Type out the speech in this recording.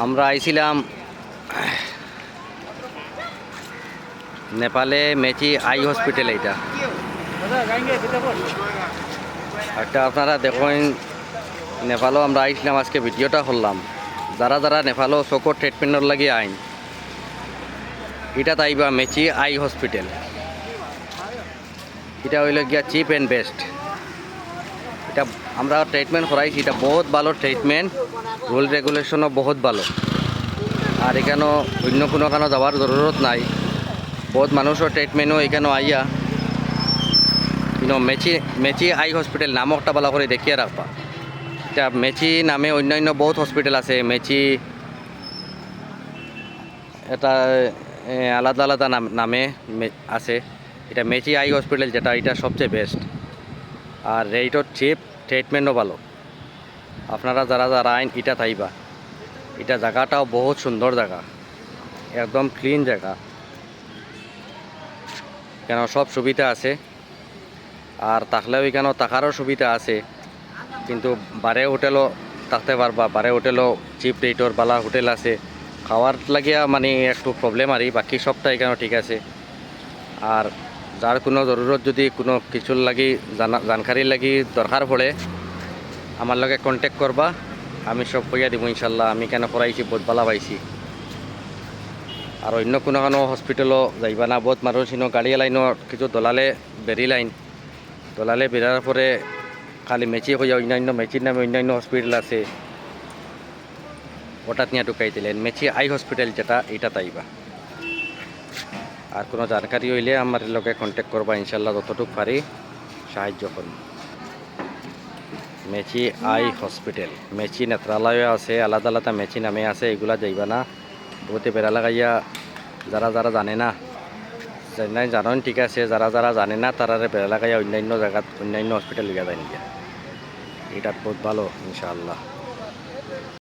আমরা আইছিলাম নেপালে মেচি আই হসপিটাল। এইটা একটা আপনারা দেখুন, নেপালও আমরা আইছিলাম, আজকে ভিডিওটা করলাম। যারা যারা নেপালও চকুর ট্রিটমেন্টর লাগি আইন, এটা তাইবা মেচি আই হসপিটাল। এটা হইল গিয়া চিপ অ্যান্ড বেস্ট। এটা আমরা ট্রিটমেন্ট করাইছি, এটা বহুত ভালো ট্রিটমেন্ট, রুল রেগুলেশনও বহুত ভালো। আর এখানেও অন্য কোনো কারণে যাওয়ার জরুরত নাই। বহুত মানুষের ট্রিটমেন্টও এখানেও আইয়া কিন্তু মেচি আই হসপিটাল নামকটা ভালো করে দেখিয়ে রাখবা। এটা মেচি নামে অন্যান্য বহুত হসপিটাল আছে, মেচি এটা আলাদা আলাদা নামে আছে। এটা মেচি আই হসপিটাল যেটা, এটা সবচেয়ে বেস্ট। আর রেটও চিপ, ট্রিটমেন্টও ভালো। আপনারা যারা যারা আইন এটা থাইবা। এটা জায়গাটাও বহুত সুন্দর জায়গা, একদম ক্লিন জায়গা, কেন সব সুবিধা আছে। আর থাকলেও এখানেও থাকারও সুবিধা আছে, কিন্তু বারে হোটেলও থাকতে পারবা। বারে হোটেলও চিপ রেটর বালা হোটেল আছে। খাওয়ার লাগিয়া মানে একটু প্রবলেম আরই, বাকি সবটা এখানেও ঠিক আছে। আর যার কোনো জরুরত যদি কোনো কিছুর লাগি জানকারির লাগি দরকার পড়ে, আমার লগে কন্ট্যাক্ট করবা, আমি সব কইয়া দিব ইনশাল্লাহ। আমি কেন করাইছি বহুত ভালো পাইছি। আর অন্য কোনো হসপিটালও যাইবা না। বহুত মানুষ গাড়ি লাইনও কিছু দলালে বেরি লাইন, দলালে বেরার পরে খালি মেচি হইয়া অন্যান্য মেচির নামে অন্যান্য হসপিটাল আছে, ওটা নিয়ে ঢুকাই দিলেন। মেচি আই হসপিটাল যেটা, এটা তাইবা। আর কোনো জানকারি হইলে আমার লগে কন্ট্যাক্ট করবা, ইনশাল্লাহ যতটুকু পারি সাহায্য করব। Messi eye hospital, Messi Nethralaya আছে, আলাদা আলাদা মেচি নামে আছে। এগুলা যাইবা না, বহুতে বেড়া লাগাইয়া যারা যারা জানে না, জানেন ঠিক আছে, যারা যারা জানে না তারারে বেড়া লাগাইয়া অন্যান্য জায়গাত অন্যান্য হসপিটাল লিখা যায় নিয়ে। এটা বহুত ভালো ইনশাআল্লাহ।